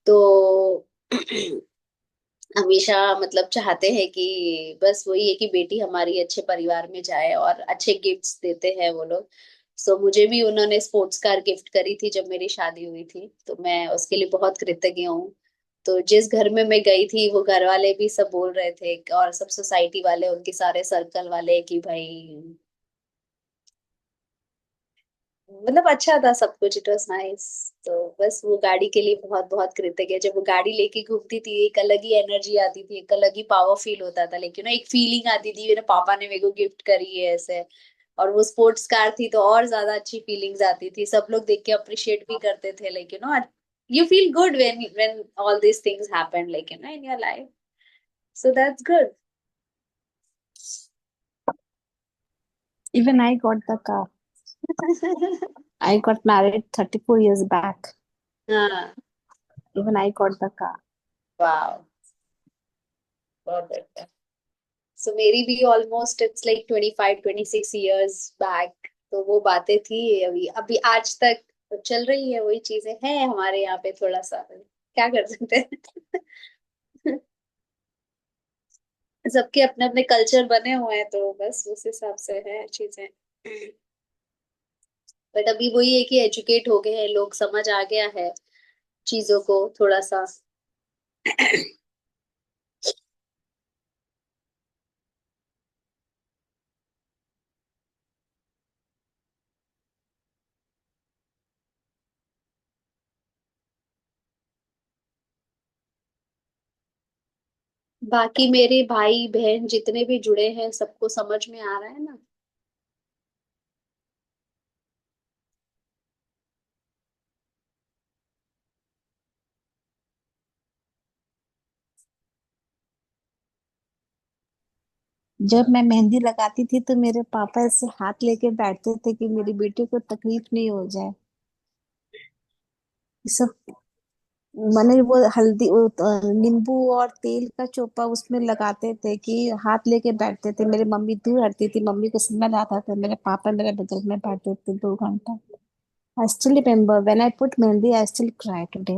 तो हमेशा मतलब चाहते हैं कि बस वही है कि बेटी हमारी अच्छे परिवार में जाए, और अच्छे गिफ्ट्स देते हैं वो लोग। सो मुझे भी उन्होंने स्पोर्ट्स कार गिफ्ट करी थी जब मेरी शादी हुई थी, तो मैं उसके लिए बहुत कृतज्ञ हूँ। तो जिस घर में मैं गई थी वो घर वाले भी सब बोल रहे थे, और सब सोसाइटी वाले, उनके सारे सर्कल वाले, कि भाई मतलब अच्छा था सब कुछ, इट वाज नाइस। तो बस वो गाड़ी के लिए बहुत बहुत कृतज्ञ है। जब वो गाड़ी लेके घूमती थी एक अलग ही एनर्जी आती थी, एक अलग ही पावर फील होता था, लेकिन एक फीलिंग आती थी मेरे पापा ने मेरे को गिफ्ट करी है ऐसे। और वो स्पोर्ट्स कार थी तो और ज्यादा अच्छी फीलिंग्स आती थी, सब लोग देख के अप्रिशिएट भी करते थे, like you feel good when all these things happen, like in your life. So that's good. Even I got the car. I got married 34 years back. हाँ, Even I got the car. wow, बहुत अच्छा। So मेरी भी almost it's like 25-26 years back, तो वो बातें थी। अभी अभी आज तक तो चल रही है वही चीजें हैं हमारे यहाँ पे, थोड़ा सा क्या कर सकते हैं। सबके अपने अपने कल्चर बने हुए हैं, तो बस उस हिसाब से है चीजें। बट अभी वही है कि एजुकेट हो गए हैं लोग, समझ आ गया है चीजों को थोड़ा सा। बाकी मेरे भाई बहन जितने भी जुड़े हैं सबको समझ में आ रहा है ना। जब मैं मेहंदी लगाती थी तो मेरे पापा ऐसे हाथ लेके बैठते थे कि मेरी बेटी को तकलीफ नहीं हो जाए। ये सब मैंने वो हल्दी नींबू और तेल का चोपा उसमें लगाते थे कि हाथ लेके बैठते थे। मेरी मम्मी दूर हटती थी, मम्मी को स्मेल आता था, मेरे पापा मेरे बगल में बैठते थे 2 घंटा। I still remember when I put mehndi I still cry today.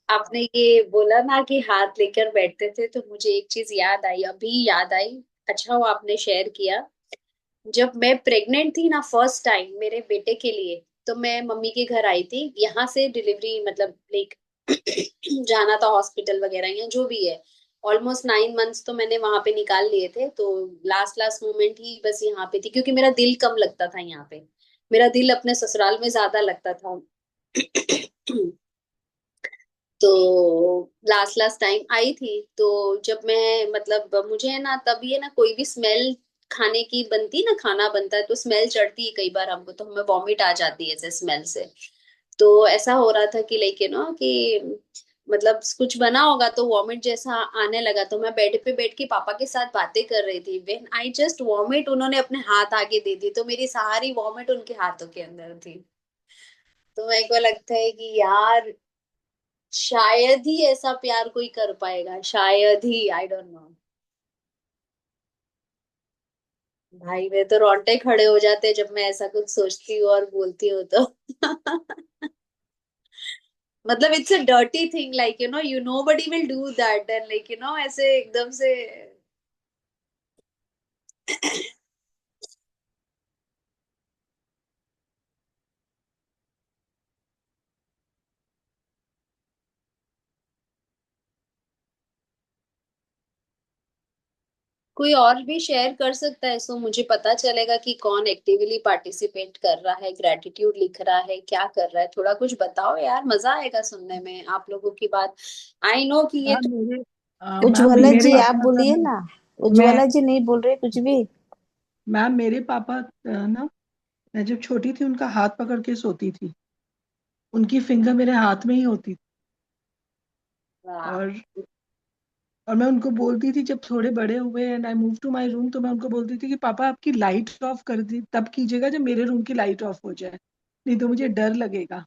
आपने ये बोला ना कि हाथ लेकर बैठते थे, तो मुझे एक चीज याद आई, अभी याद आई। अच्छा हुआ आपने शेयर किया। जब मैं प्रेग्नेंट थी ना फर्स्ट टाइम मेरे बेटे के लिए, तो मैं मम्मी के घर आई थी, यहाँ से डिलीवरी मतलब लाइक जाना था हॉस्पिटल वगैरह या जो भी है। ऑलमोस्ट 9 months तो मैंने वहां पे निकाल लिए थे, तो लास्ट लास्ट मोमेंट ही बस यहाँ पे थी, क्योंकि मेरा दिल कम लगता था यहाँ पे। मेरा दिल अपने ससुराल में ज्यादा लगता था। तो लास्ट लास्ट टाइम आई थी, तो जब मैं मतलब मुझे है ना तब ये ना कोई भी स्मेल खाने की बनती ना, खाना बनता है तो स्मेल चढ़ती है कई बार हमको, तो हमें वॉमिट आ जाती है ऐसे स्मेल से। तो ऐसा हो रहा था कि लाइक कि मतलब कुछ बना होगा तो वॉमिट जैसा आने लगा, तो मैं बेड पे बैठ के पापा के साथ बातें कर रही थी, व्हेन आई जस्ट वॉमिट उन्होंने अपने हाथ आगे दे दिए, तो मेरी सारी वॉमिट उनके हाथों के अंदर थी। तो मेरे को लगता है कि यार शायद ही ऐसा प्यार कोई कर पाएगा, शायद ही, आई डोंट नो। भाई मेरे तो रोंगटे खड़े हो जाते हैं जब मैं ऐसा कुछ सोचती हूँ और बोलती हूँ तो। मतलब it's a dirty thing, like you nobody will do that, and like ऐसे एकदम से। कोई और भी शेयर कर सकता है, सो मुझे पता चलेगा कि कौन एक्टिवली पार्टिसिपेट कर रहा है, ग्रेटिट्यूड लिख रहा है, क्या कर रहा है। थोड़ा कुछ बताओ यार, मजा आएगा सुनने में आप लोगों की बात। आई नो कि ये मैम तो मैम उज्ज्वला मेरे जी आप पापा का बोलिए ना, ना। मैं उज्ज्वला जी नहीं बोल रहे कुछ भी। मैम मेरे पापा ना, मैं जब छोटी थी उनका हाथ पकड़ के सोती थी, उनकी फिंगर मेरे हाथ में ही होती थी। वाह। और और मैं उनको बोलती थी जब थोड़े बड़े हुए and I move to my room, तो मैं उनको बोलती थी कि पापा आपकी लाइट ऑफ कर दी तब कीजिएगा जब मेरे रूम की लाइट ऑफ हो जाए, नहीं तो मुझे डर लगेगा।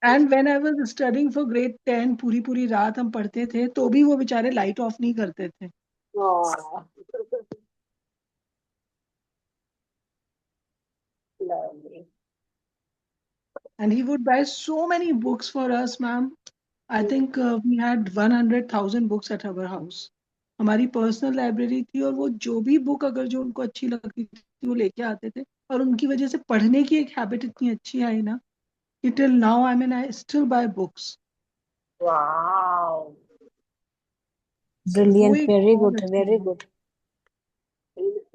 And when I was studying for grade 10 पूरी पूरी रात हम पढ़ते थे तो भी वो बेचारे लाइट ऑफ नहीं करते थे। वाह। Lovely. And he would buy so many books for us, ma'am. I think we had 100,000 books at our house. हमारी पर्सनल लाइब्रेरी थी, और वो जो भी बुक अगर जो उनको अच्छी लगती थी वो लेके आते थे। और उनकी वजह से पढ़ने की एक हैबिट इतनी अच्छी आई ना कि till now I mean I still buy books. Wow. वो ब्रिलियंट, एक वेरी बहुत गुड अच्छी वेरी है। गुड।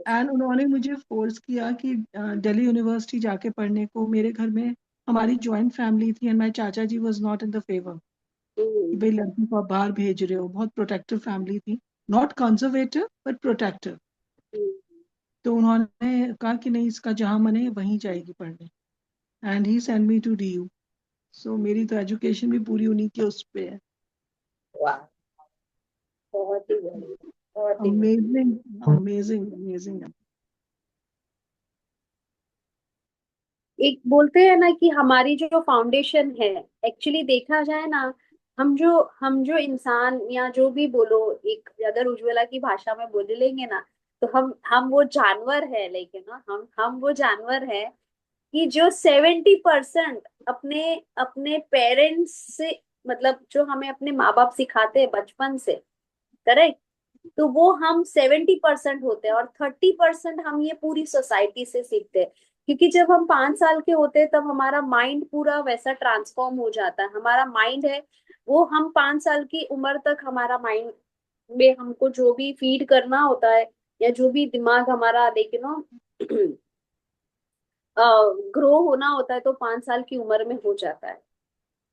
एंड उन्होंने मुझे फोर्स किया कि दिल्ली यूनिवर्सिटी जाके पढ़ने को। मेरे घर में हमारी जॉइंट फैमिली थी and my chacha ji was not in the favour कि भाई लड़की को आप बाहर भेज रहे हो। बहुत प्रोटेक्टिव फैमिली थी, नॉट कंजर्वेटिव बट प्रोटेक्टिव। तो उन्होंने कहा कि नहीं, इसका जहां मन है वहीं जाएगी पढ़ने, and he send me to DU. So मेरी तो एजुकेशन भी पूरी उन्हीं के उस पे है। वाह, बहुत ही बढ़िया, बहुत ही बढ़िया। Amazing amazing amazing. एक बोलते हैं ना कि हमारी जो फाउंडेशन है, एक्चुअली देखा जाए ना, हम जो इंसान या जो भी बोलो, एक अगर उज्ज्वला की भाषा में बोल लेंगे ना, तो हम वो जानवर है, लेकिन ना हम वो जानवर है कि जो 70% अपने अपने पेरेंट्स से, मतलब जो हमें अपने माँ बाप सिखाते हैं बचपन से, करेक्ट, तो वो हम 70% होते हैं, और 30% हम ये पूरी सोसाइटी से सीखते हैं। क्योंकि जब हम 5 साल के होते हैं तब हमारा माइंड पूरा वैसा ट्रांसफॉर्म हो जाता है। हमारा माइंड है वो, हम 5 साल की उम्र तक हमारा माइंड में हमको जो भी फीड करना होता है, या जो भी दिमाग हमारा, लेकिन ग्रो होना होता है, तो 5 साल की उम्र में हो जाता है।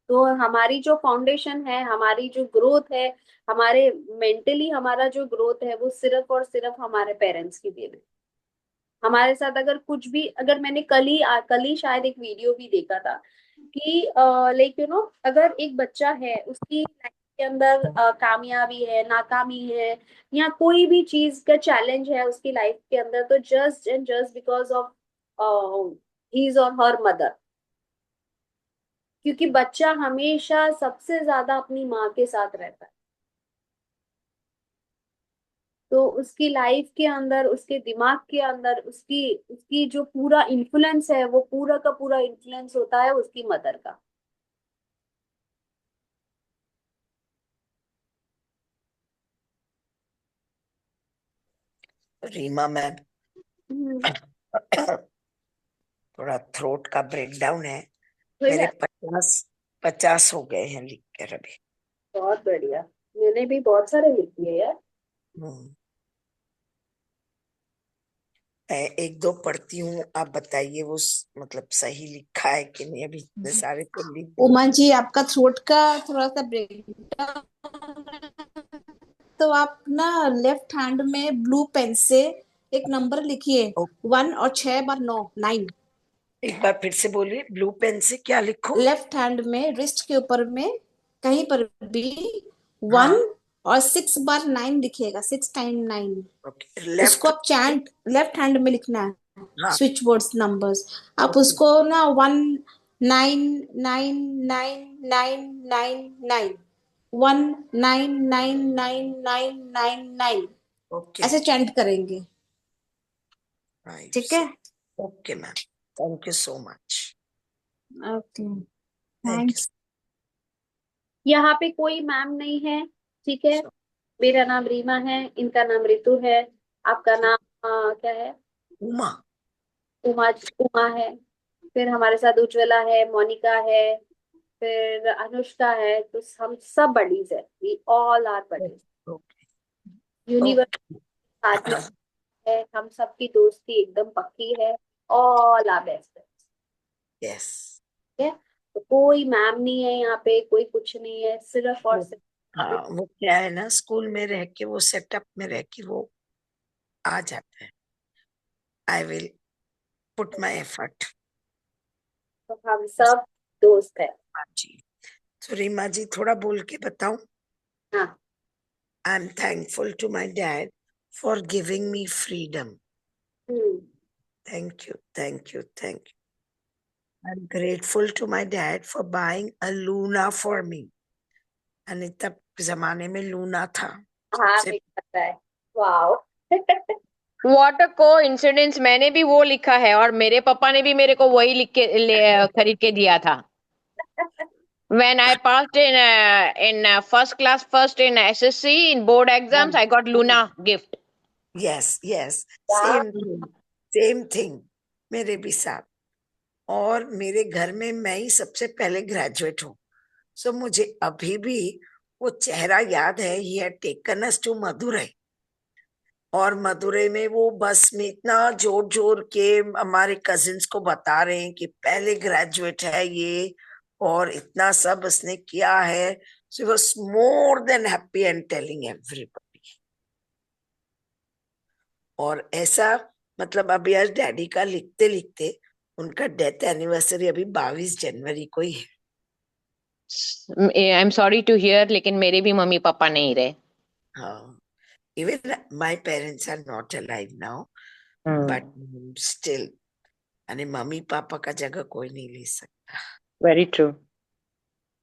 तो हमारी जो फाउंडेशन है, हमारी जो ग्रोथ है, हमारे मेंटली हमारा जो ग्रोथ है, वो सिर्फ और सिर्फ हमारे पेरेंट्स की देन है। हमारे साथ अगर कुछ भी, अगर मैंने कल ही शायद एक वीडियो भी देखा था कि लाइक अगर एक बच्चा है, उसकी लाइफ के अंदर कामयाबी है, नाकामी है, या कोई भी चीज का चैलेंज है उसकी लाइफ के अंदर, तो just and just because of his और हर मदर। क्योंकि बच्चा हमेशा सबसे ज्यादा अपनी माँ के साथ रहता है, तो उसकी लाइफ के अंदर, उसके दिमाग के अंदर, उसकी उसकी जो पूरा इन्फ्लुएंस है, वो पूरा का पूरा इन्फ्लुएंस होता है उसकी मदर का। रीमा मैम, थोड़ा थ्रोट का ब्रेकडाउन है। हो मेरे जाए, 50 हो गए हैं लिख कर अभी। बहुत बढ़िया। मैंने भी बहुत सारे लिख दिए यार। हम्म, मैं एक दो पढ़ती हूँ, आप बताइए वो मतलब सही लिखा है कि नहीं। अभी इतने सारे तो लिख दिए। उमा जी, आपका थ्रोट का थोड़ा सा ब्रेक, तो आप ना लेफ्ट हैंड में ब्लू पेन से एक नंबर लिखिए, 1 और 6 बार 9, 9। एक बार फिर से बोलिए, ब्लू पेन से क्या लिखूं? लेफ्ट हैंड में रिस्ट के ऊपर में कहीं पर भी 1 हाँ, और 6 बार 9 लिखिएगा, 6 टाइम 9। ओके। उसको लेफ्ट, आप चैंट लेफ्ट हैंड में लिखना है, हाँ, स्विच वर्ड्स नंबर्स। आप ओके, उसको ना 1 9 9 9 9 9 9 1 9 9 9 9 9 9 ओके, ऐसे चैंट करेंगे, ठीक 5, है? Okay ma'am, thank you so much. Okay, thank thank you. यहाँ पे कोई मैम नहीं है, ठीक है। मेरा नाम रीमा है, इनका नाम रितु है। आपका नाम क्या है? उमा। उमा, उमा है। फिर हमारे साथ उज्ज्वला है, मोनिका है, फिर अनुष्का है। तो हम सब बडीज है, we all are buddies. Okay, universe okay, साथ में है, हम सबकी दोस्ती एकदम पक्की है। All are best friends, yes. ठीक है। तो कोई मैम नहीं है यहाँ पे, कोई कुछ नहीं है, सिर्फ और वो, सिर्फ हाँ, वो क्या है ना, स्कूल में रह के, वो सेटअप में रह के वो आ जाता है। I will put my effort. तो हम सब दोस्त है। जी, तो रीमा जी थोड़ा बोल के बताऊं। हाँ, I am thankful to my dad for giving me freedom. Hmm, thank you, thank you, thank you. I am grateful to my dad for buying a Luna for me. यानी तब जमाने में लूना था हाँ, सबसे। मुझे पता है। वाओ। व्हाट अ कोइंसिडेंस, मैंने भी वो लिखा है और मेरे पापा ने भी मेरे को वही खरीद के दिया था। When I passed in first class first in SSC in board exams, I got Luna gift. Yes yes, वाह, सेम थिंग, सेम थिंग मेरे भी साथ। और मेरे घर में मैं ही सबसे पहले ग्रेजुएट हूँ। सो मुझे अभी भी वो चेहरा याद है। He had taken us to Madurai और मदुरई में वो बस में इतना जोर जोर के हमारे कजिन्स को बता रहे हैं कि पहले ग्रेजुएट है ये और इतना सब उसने किया है. So he was more than happy and telling everybody. और ऐसा मतलब अभी आज डैडी का लिखते लिखते उनका डेथ एनिवर्सरी अभी 22 जनवरी को ही है. I am sorry to hear, लेकिन मेरे भी मम्मी पापा नहीं रहे. हाँ, even my parents are not alive now, but still, यानी मम्मी पापा का जगह कोई नहीं ले सकता. Very true.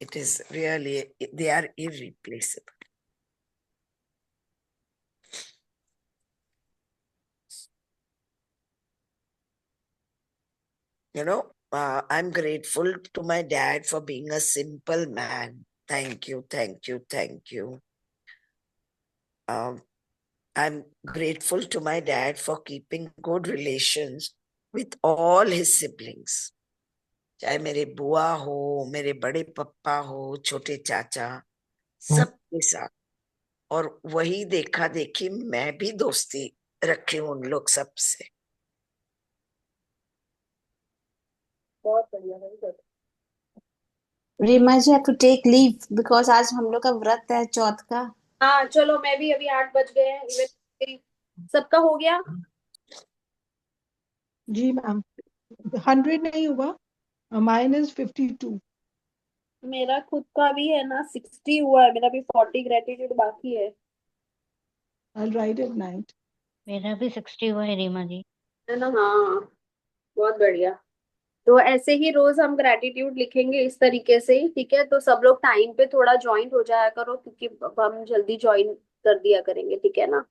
It is really, they are irreplaceable. You know, I'm grateful to my dad for being a simple man. Thank you, thank you, thank you. I'm grateful to my dad for keeping good relations with all his siblings. चाहे मेरे बुआ हो, मेरे बड़े पप्पा हो, छोटे चाचा, सबके साथ. और वही देखा देखी मैं भी दोस्ती रखी हूँ उन लोग सबसे. बहुत बढ़िया, very good. Reema ji have to take leave because आज हम लोग का व्रत है चौथ का. हाँ चलो, मैं भी अभी 8 बज गए हैं. इवन सबका हो गया. जी मैम. 100 नहीं हुआ. Mine is 52. मेरा खुद का भी है ना 60 हुआ है. मेरा भी 40 ग्रेटिट्यूड बाकी है. आई राइट एट नाइट. मेरा भी 60 हुआ है रीमा जी. है ना. हाँ बहुत बढ़िया. तो ऐसे ही रोज हम ग्रेटिट्यूड लिखेंगे इस तरीके से ही. ठीक है, तो सब लोग टाइम पे थोड़ा ज्वाइन हो जाया करो, क्योंकि अब हम जल्दी ज्वाइन कर दिया करेंगे. ठीक है ना.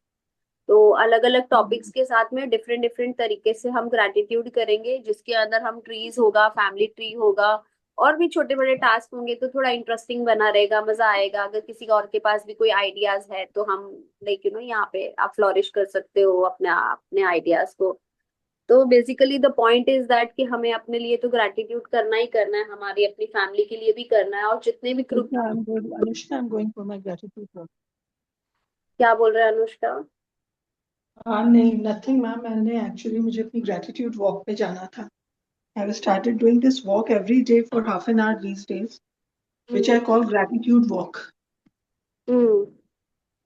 तो अलग अलग टॉपिक्स के साथ में डिफरेंट डिफरेंट तरीके से हम ग्रेटिट्यूड करेंगे, जिसके अंदर हम ट्रीज होगा, फैमिली ट्री होगा, और भी छोटे बड़े टास्क होंगे. तो थोड़ा इंटरेस्टिंग बना रहेगा, मजा आएगा. अगर किसी और के पास भी कोई आइडियाज है तो हम लाइक यहाँ पे आप फ्लोरिश कर सकते हो अपने अपने आइडियाज को. तो basically the point is that कि हमें अपने लिए तो ग्रेटिट्यूड करना ही करना है, हमारी अपनी फैमिली के लिए भी करना है, और जितने भी group. Anushka, I am going for my gratitude work. क्या बोल रहे हैं अनुष्का? नहीं, नथिंग मैम. मैंने एक्चुअली मुझे अपनी ग्रेटिट्यूड वॉक पे जाना था. I have started doing this walk every day for half an hour these days, which I call gratitude walk.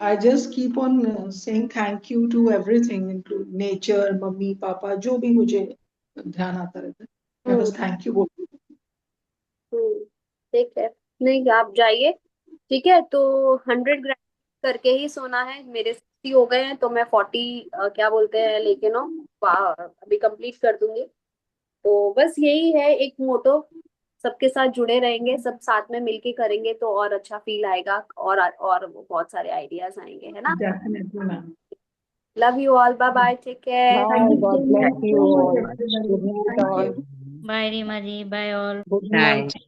I just keep on saying thank you to everything, including nature, mummy papa, जो भी मुझे ध्यान आता रहता है, मैं बस thank you बोलती हूँ. ठीक है. नहीं, आप जाइए. ठीक है, तो 100 ग्राम करके ही सोना है. मेरे 60 हो गए हैं, तो मैं 40 क्या बोलते हैं लेके नो अभी कंप्लीट कर दूंगी. तो बस यही है एक मोटो. सबके साथ जुड़े रहेंगे, सब साथ में मिलके करेंगे तो और अच्छा फील आएगा, और बहुत सारे आइडियाज आएंगे. है ना. Definitely, ma'am. Love you all. Bye bye. Take care. Bye. God bless Thank you you so all. much, everybody. Good night Thank all. you. Bye Reema ji. Bye all. Good night.